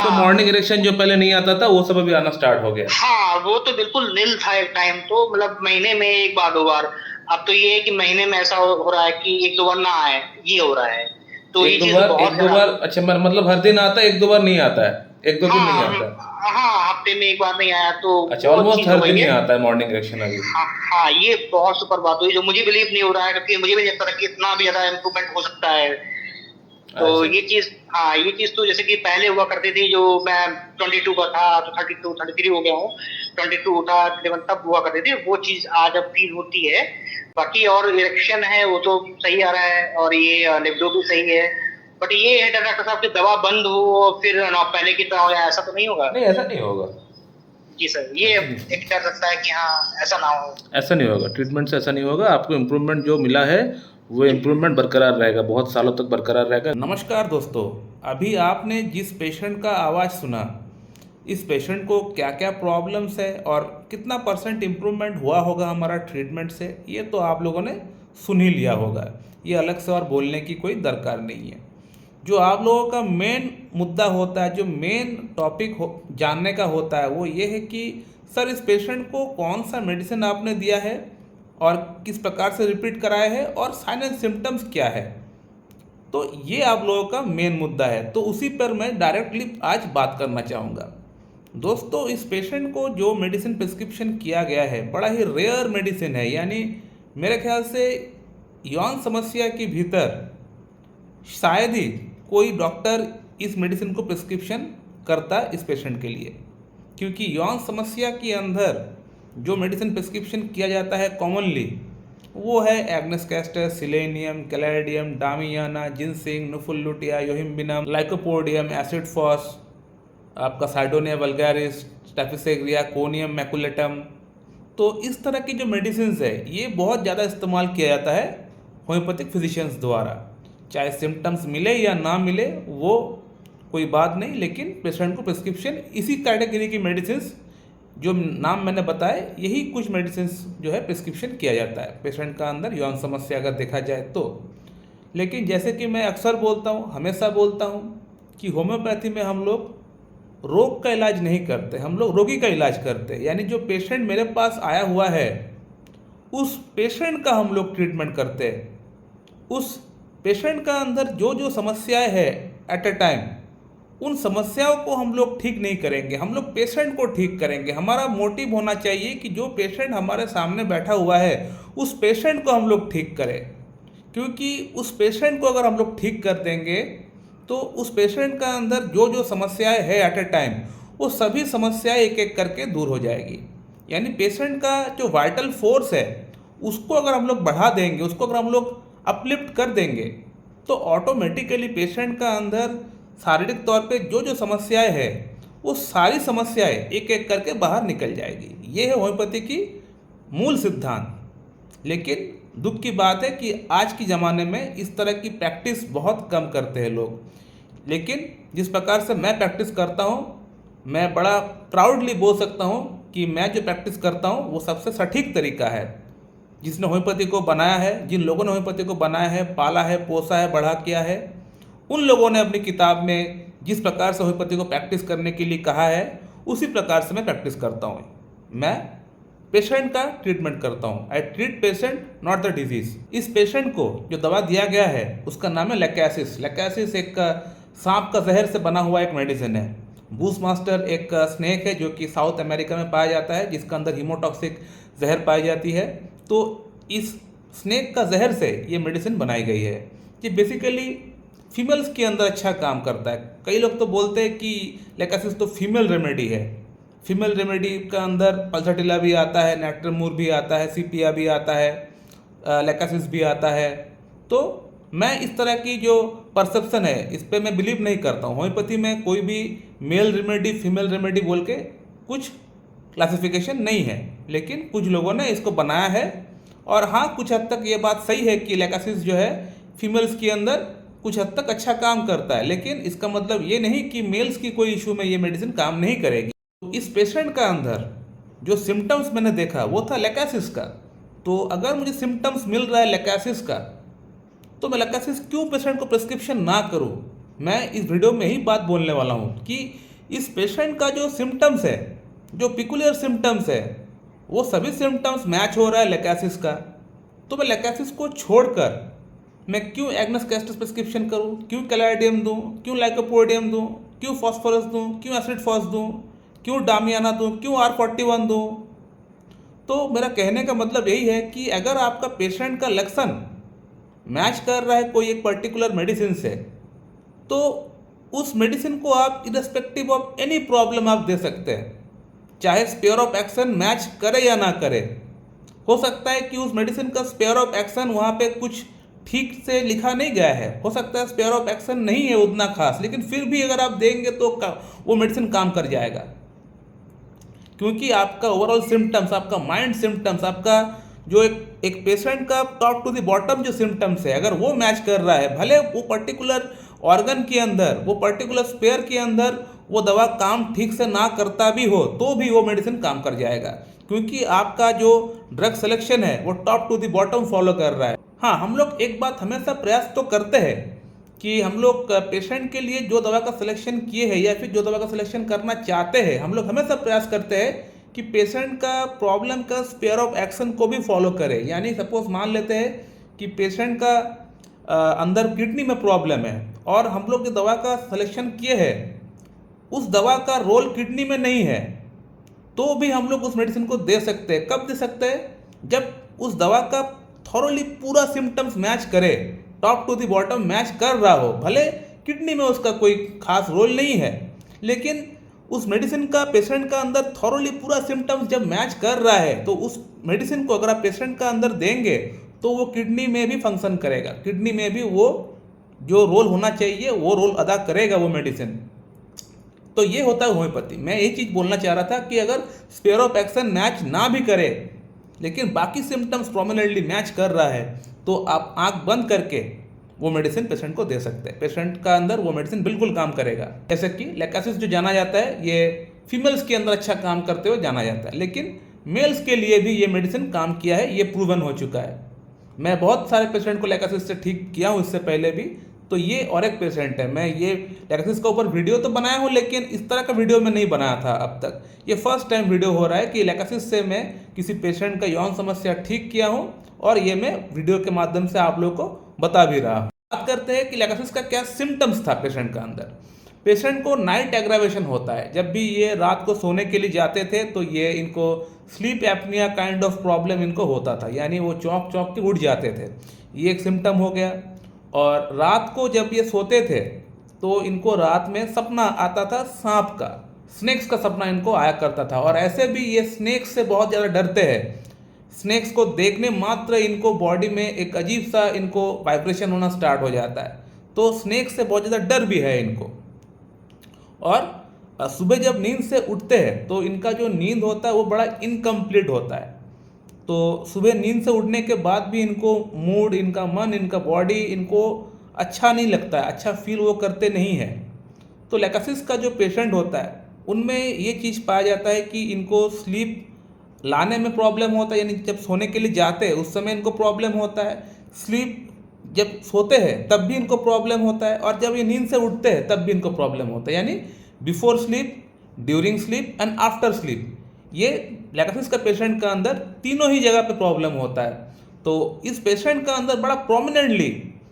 तो हाँ morning erection जो पहले नहीं आता था वो सब अभी आना स्टार्ट हो गया। हाँ, वो तो बिल्कुल नील था एक टाइम, तो मतलब महीने में एक बार दो बार। अब तो ये है कि महीने में ऐसा हो रहा है कि एक दो बार ना आए, ये हो रहा है। तो एक ये दो चीज बार, बहुत एक दो खराब बार, है। अच्छा मतलब हर दिन आता है, एक दो बार नहीं आता है, एक दो दिन नहीं हाँ आता है। हाँ, हफ्ते में एक बार नहीं आया तो अच्छा, वो ऑलमोस्ट चीज हो हर गई दिन ही है। आता है मॉर्निंग इरेक्शन अभी। हाँ हाँ, ये बहुत सुपर बात हुई जो मुझे बिलीव नहीं हो रहा है, क्योंकि मुझे भी नहीं लगता था कि इतना भी ज्यादा इम्प्रूवमेंट हो सकता है। तो अच्छा। ये चीज, हाँ ये चीज तो जैसे कि पहले हुआ करती थी, जो मैं 22 का था तो 32 33 हो गया हूँ। 22 उठा 31 तब हुआ करती थी, वो चीज आज अब फील होती है। बाकी और इरेक्शन है वो तो सही आ रहा है, और ये लिबिडो भी सही है। बट ये है डॉक्टर साहब की दवा बंद हो और फिर ना पहले की तरह हो जाए, ऐसा तो नहीं होगा। नहीं, ऐसा नहीं होगा। जी सर, ये ऐसा नहीं एक होगा। डर लगता है कि हाँ ऐसा ना हो। ऐसा नहीं होगा, ट्रीटमेंट से ऐसा नहीं होगा। आपको इम्प्रूवमेंट जो मिला है वो इम्प्रूवमेंट बरकरार रहेगा, बहुत सालों तक बरकरार रहेगा। नमस्कार दोस्तों, अभी आपने जिस पेशेंट का आवाज़ सुना, इस पेशेंट को क्या क्या प्रॉब्लम्स है और कितना परसेंट इम्प्रूवमेंट हुआ होगा हमारा ट्रीटमेंट से, ये तो आप लोगों ने सुन ही लिया होगा। ये अलग से और बोलने की कोई दरकार नहीं है। जो आप लोगों का मेन मुद्दा होता है, जो मेन टॉपिक जानने का होता है, वो ये है कि सर इस पेशेंट को कौन सा मेडिसिन आपने दिया है और किस प्रकार से रिपीट कराया है और साइन एंड सिम्टम्स क्या है। तो ये आप लोगों का मेन मुद्दा है, तो उसी पर मैं डायरेक्टली आज बात करना चाहूँगा। दोस्तों, इस पेशेंट को जो मेडिसिन प्रिस्क्रिप्शन किया गया है बड़ा ही रेयर मेडिसिन है, यानी मेरे ख्याल से यौन समस्या के भीतर शायद ही कोई डॉक्टर इस मेडिसिन को प्रिस्क्रिप्शन करता है इस पेशेंट के लिए, क्योंकि यौन समस्या के अंदर जो मेडिसिन प्रिस्क्रिप्शन किया जाता है कॉमनली वो है agnus castus, selenium, caladium, damiana, ginseng, nuphar luteum, yohimbinum, lycopodium, acid phos, आपका cydonia vulgaris, staphysagria, conium maculatum. तो इस तरह की जो मेडिसिन है ये बहुत ज़्यादा इस्तेमाल किया जाता है होम्योपैथिक फिजिशियंस द्वारा। चाहे सिम्टम्स मिले या ना मिले वो कोई बात नहीं, लेकिन पेशेंट को प्रिस्क्रिप्शन इसी कैटेगरी की मेडिसिन जो नाम मैंने बताए, यही कुछ मेडिसिन जो है प्रिस्क्रिप्शन किया जाता है पेशेंट का अंदर यौन समस्या अगर देखा जाए तो। लेकिन जैसे कि मैं अक्सर बोलता हूँ, हमेशा बोलता हूँ कि होम्योपैथी में हम लोग रोग का इलाज नहीं करते, हम लोग रोगी का इलाज करते हैं। यानी जो पेशेंट मेरे पास आया हुआ है उस पेशेंट का हम लोग ट्रीटमेंट करते हैं। उस पेशेंट का अंदर जो जो समस्याएं हैं एट अ टाइम, उन समस्याओं को हम लोग ठीक नहीं करेंगे, हम लोग पेशेंट को ठीक करेंगे। हमारा मोटिव होना चाहिए कि जो पेशेंट हमारे सामने बैठा हुआ है उस पेशेंट को हम लोग ठीक करें, क्योंकि उस पेशेंट को अगर हम लोग ठीक कर देंगे तो उस पेशेंट का अंदर जो जो समस्याएं है एट अ टाइम, वो सभी समस्याएं एक एक करके दूर हो जाएगी। यानी पेशेंट का जो वाइटल फोर्स है उसको अगर हम लोग बढ़ा देंगे, उसको अगर हम लोग अपलिफ्ट कर देंगे, तो ऑटोमेटिकली पेशेंट का अंदर शारीरिक तौर पे जो जो समस्याएं हैं वो सारी समस्याएं एक एक करके बाहर निकल जाएगी। ये है होम्योपैथी की मूल सिद्धांत। लेकिन दुख की बात है कि आज के ज़माने में इस तरह की प्रैक्टिस बहुत कम करते हैं लोग। लेकिन जिस प्रकार से मैं प्रैक्टिस करता हूँ, मैं बड़ा प्राउडली बोल सकता हूँ कि मैं जो प्रैक्टिस करता हूँ वो सबसे सटीक तरीका है। जिसने होम्योपैथी को बनाया है, जिन लोगों ने होम्योपैथी को बनाया है, पाला है, पोसा है, बढ़ा किया है, उन लोगों ने अपनी किताब में जिस प्रकार से होम्योपैथी को प्रैक्टिस करने के लिए कहा है उसी प्रकार से मैं प्रैक्टिस करता हूँ। मैं पेशेंट का ट्रीटमेंट करता हूँ। I treat patient not the disease. इस पेशेंट को जो दवा दिया गया है उसका नाम है लैकेसिस। लैकेसिस एक सांप का जहर से बना हुआ एक मेडिसिन है। बूस मास्टर एक स्नेक है जो कि साउथ अमेरिका में पाया जाता है, जिसका अंदर हीमोटॉक्सिक जहर पाई जाती है। तो इस स्नेक का जहर से ये मेडिसिन बनाई गई है। ये बेसिकली फीमेल्स के अंदर अच्छा काम करता है। कई लोग तो बोलते हैं कि लैकेसिस तो फीमेल रेमेडी है। फीमेल रेमेडी का अंदर पल्साटिला भी आता है, नेक्टरमूर भी आता है, सीपिया भी आता है, लैकेसिस भी आता है। तो मैं इस तरह की जो परसेप्शन है इस पर मैं बिलीव नहीं करता हूँ। होम्योपैथी में कोई भी मेल रेमेडी फीमेल रेमेडी बोल के कुछ क्लासिफिकेशन नहीं है, लेकिन कुछ लोगों ने इसको बनाया है। और हाँ, कुछ हद तक ये बात सही है कि लैकेसिस जो है फीमेल्स के अंदर कुछ हद तक अच्छा काम करता है, लेकिन इसका मतलब ये नहीं कि मेल्स की कोई इशू में ये मेडिसिन काम नहीं करेगी। इस पेशेंट का अंदर जो सिम्टम्स मैंने देखा वो था लैकेसिस का। तो अगर मुझे सिम्टम्स मिल रहा है लैकेसिस का, तो मैं लैकेसिस क्यों पेशेंट को प्रिस्क्रिप्शन ना करूं। मैं इस वीडियो में ही बात बोलने वाला हूं कि इस पेशेंट का जो सिम्टम्स है, जो पिकुलियर सिम्टम्स है, वो सभी सिम्टम्स मैच हो रहा है लेकासिस का। तो मैं लेकासिस को छोड़कर मैं क्यों एग्नस कैस्टस प्रिस्क्रिप्शन करूँ, क्यों कैलाइडियम दूँ, क्यों लाइकोपोडियम दूँ, क्यों फॉस्फोरस दूँ, क्यों एसिड फॉस दूँ, क्यों डामियाना दूँ, क्यों R41 दूँ। तो मेरा कहने का मतलब यही है कि अगर आपका पेशेंट का लक्षण मैच कर रहा है कोई एक पर्टिकुलर मेडिसिन से, तो उस मेडिसिन को आप इरेस्पेक्टिव ऑफ एनी प्रॉब्लम आप दे सकते हैं, चाहे स्पेयर ऑफ एक्शन मैच करे या ना करे। हो सकता है कि उस मेडिसिन का स्पेयर ऑफ एक्शन वहाँ पे कुछ ठीक से लिखा नहीं गया है, हो सकता है स्पेयर ऑफ एक्शन नहीं है उतना खास, लेकिन फिर भी अगर आप देंगे तो वो मेडिसिन काम कर जाएगा, क्योंकि आपका ओवरऑल सिम्टम्स, आपका माइंड सिम्टम्स, आपका जो एक पेशेंट का टॉप टू द बॉटम जो सिम्टम्स है, अगर वो मैच कर रहा है, भले वो पर्टिकुलर ऑर्गन के अंदर, वो पर्टिकुलर स्पेयर के अंदर वो दवा काम ठीक से ना करता भी हो, तो भी वो मेडिसिन काम कर जाएगा, क्योंकि आपका जो ड्रग सिलेक्शन है वो top to the bottom follow कर रहा है। हाँ, हम लोग एक बात हमेशा प्रयास तो करते हैं कि हम लोग पेशेंट के लिए जो दवा का सिलेक्शन किए हैं या फिर जो दवा का सिलेक्शन करना चाहते हैं, हम लोग हमेशा प्रयास करते हैं कि पेशेंट का प्रॉब्लम का स्पेयर ऑफ एक्शन को भी फॉलो करें। यानी सपोज मान लेते हैं कि पेशेंट का अंदर किडनी में प्रॉब्लम है और हम लोग जो दवा का सिलेक्शन किए हैं उस दवा का रोल किडनी में नहीं है, तो भी हम लोग उस मेडिसिन को दे सकते हैं। कब दे सकते हैं? जब उस दवा का थॉरोली पूरा सिम्टम्स मैच करे, top to the bottom match कर रहा हो, भले किडनी में उसका कोई खास रोल नहीं है, लेकिन उस मेडिसिन का पेशेंट का अंदर थॉरोली पूरा सिम्टम्स जब मैच कर रहा है, तो उस मेडिसिन को अगर आप पेशेंट का अंदर देंगे तो वो किडनी में भी फंक्शन करेगा, किडनी में भी वो जो रोल होना चाहिए वो रोल अदा करेगा वो मेडिसिन। तो ये होता है होम्योपैथी। मैं यही चीज़ बोलना चाह रहा था कि अगर स्पेयर ऑफ एक्शन मैच ना भी करे लेकिन बाकी सिम्टम्स प्रोमिनेंटली मैच कर रहा है, तो आप आंख बंद करके वो मेडिसिन पेशेंट को दे सकते हैं। पेशेंट का अंदर वो मेडिसिन बिल्कुल काम करेगा। जैसे कि लेकासिस जो जाना जाता है, ये फीमेल्स के अंदर अच्छा काम करते हुए जाना जाता है, लेकिन मेल्स के लिए भी ये मेडिसिन काम किया है, ये प्रूवन हो चुका है। मैं बहुत सारे पेशेंट को लेकासिस से ठीक किया हूँ इससे पहले भी। तो ये और एक पेशेंट है, मैं ये लेकासिस के ऊपर वीडियो तो बनाया हूँ, लेकिन इस तरह का वीडियो मैं नहीं बनाया था अब तक। ये फर्स्ट टाइम वीडियो हो रहा है कि लेकासिस से मैं किसी पेशेंट का यौन समस्या ठीक किया हूँ, और ये मैं वीडियो के माध्यम से आप लोगों को बता भी रहा हूँ। बात करते हैं कि लेकासिस का क्या सिम्टम्स था पेशेंट का अंदर। पेशेंट को नाइट एग्रावेशन होता है। जब भी ये रात को सोने के लिए जाते थे तो ये इनको sleep apnoea kind of problem इनको होता था, यानी वो चौंक चौंक के उठ जाते थे, ये एक सिम्टम हो गया। और रात को जब ये सोते थे तो इनको रात में सपना आता था सांप का, स्नेक्स का सपना इनको आया करता था, और ऐसे भी ये स्नेक्स से बहुत ज़्यादा डरते हैं। स्नेक्स को देखने मात्र इनको बॉडी में एक अजीब सा इनको वाइब्रेशन होना स्टार्ट हो जाता है, तो स्नेक्स से बहुत ज़्यादा डर भी है इनको। और सुबह जब नींद से उठते हैं तो इनका जो नींद होता है वो बड़ा इनकम्प्लीट होता है। तो सुबह नींद से उठने के बाद भी इनको मूड, इनका मन, इनका बॉडी इनको अच्छा नहीं लगता है, अच्छा फील वो करते नहीं है। तो लेकासिस का जो पेशेंट होता है उनमें ये चीज़ पाया जाता है कि इनको स्लीप लाने में प्रॉब्लम होता है, यानी जब सोने के लिए जाते हैं उस समय इनको प्रॉब्लम होता है, स्लीप जब सोते हैं तब भी इनको प्रॉब्लम होता है, और जब ये नींद से उठते हैं तब भी इनको प्रॉब्लम होता है, यानी before sleep, during sleep and after sleep. ये लेकासिस का पेशेंट का अंदर तीनों ही जगह पे प्रॉब्लम होता है। तो इस पेशेंट का अंदर बड़ा प्रोमिनेंटली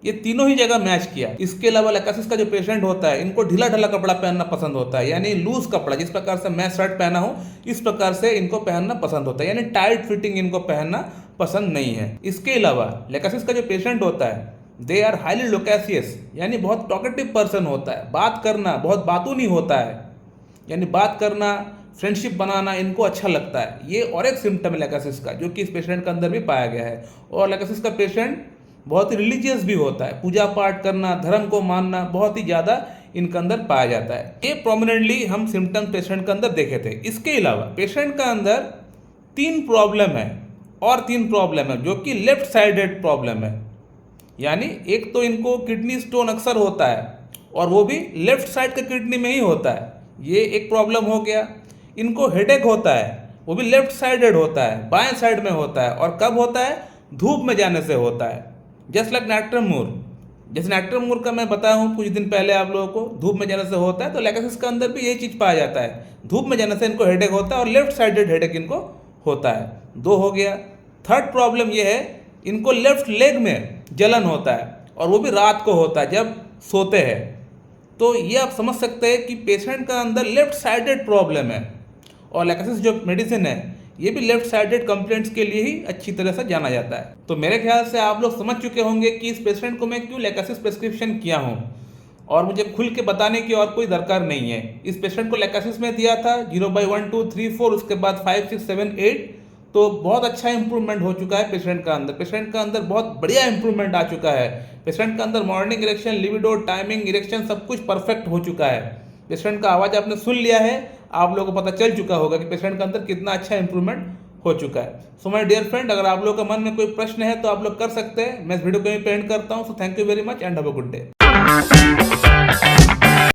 ये तीनों ही जगह मैच किया। इसके अलावा लेकासिस का जो पेशेंट होता है इनको ढीला ढाला कपड़ा पहनना पसंद होता है, यानी लूज कपड़ा, जिस प्रकार से मैं शर्ट पहना हूँ इस प्रकार से इनको पहनना पसंद होता है, यानी टाइट फिटिंग इनको पहनना पसंद नहीं है। इसके अलावा लेकासिस का जो पेशेंट होता है दे आर हाईली लोकेशियस, यानी बहुत टॉकेटिव पर्सन होता है, बात करना बहुत बातूनी होता है, यानी बात करना, फ्रेंडशिप बनाना इनको अच्छा लगता है। ये और एक सिम्टम है लेकासिस का जो कि इस पेशेंट के अंदर भी पाया गया है। और लेकासिस का पेशेंट बहुत ही रिलीजियस भी होता है, पूजा पाठ करना, धर्म को मानना बहुत ही ज़्यादा इनके अंदर पाया जाता है। ये प्रोमिनेंटली हम सिम्टम पेशेंट के अंदर देखे थे। इसके अलावा पेशेंट का अंदर 3 प्रॉब्लम है, और 3 प्रॉब्लम है जो कि लेफ्ट साइडेड प्रॉब्लम है, यानी एक तो इनको किडनी स्टोन अक्सर होता है और वो भी लेफ्ट साइड के किडनी में ही होता है, ये एक प्रॉब्लम हो गया। इनको हेडेक होता है, वो भी लेफ्ट साइडेड होता है, बाएं साइड में होता है, और कब होता है? धूप में जाने से होता है। जस्ट लाइक नाइट्रम मूर, जैसे नैट्रमूर का मैं बताया हूँ कुछ दिन पहले आप लोगों को, धूप में जाने से होता है, तो लैकेसिस के अंदर भी यही चीज़ पाया जाता है। धूप में जाने से इनको हेडेक होता है और लेफ्ट साइडेड हेडेक इनको होता है। 2 हो गया। थर्ड प्रॉब्लम ये है, इनको लेफ्ट लेग में जलन होता है और वो भी रात को होता है जब सोते हैं। तो ये आप समझ सकते हैं कि पेशेंट का अंदर लेफ्ट साइडेड प्रॉब्लम है और लैकेसिस जो मेडिसिन है ये भी लेफ्ट साइडेड कंप्लेंट्स के लिए ही अच्छी तरह से जाना जाता है। तो मेरे ख्याल से आप लोग समझ चुके होंगे कि इस पेशेंट को मैं क्यों लैकेसिस प्रिस्क्रिप्शन किया हूँ और मुझे खुल के बताने की और कोई दरकार नहीं है। इस पेशेंट को लैकेसिस में दिया था 0/1 2 3 4, उसके बाद 5 6 7 8, तो बहुत अच्छा इंप्रूवमेंट हो चुका है पेशेंट का अंदर। पेशेंट का अंदर बहुत बढ़िया इंप्रूवमेंट आ चुका है। पेशेंट का अंदर morning erection, libido, timing, erection सब कुछ परफेक्ट हो चुका है। पेशेंट का आवाज़ आपने सुन लिया है, आप लोगों को पता चल चुका होगा कि पेशेंट का अंदर कितना अच्छा इंप्रूवमेंट हो चुका है। सो माय डियर फ्रेंड, अगर आप लोगों के मन में कोई प्रश्न है तो आप लोग कर सकते हैं। मैं इस वीडियो को यहीं पे एंड करता हूँ। So thank you very much and have a good day.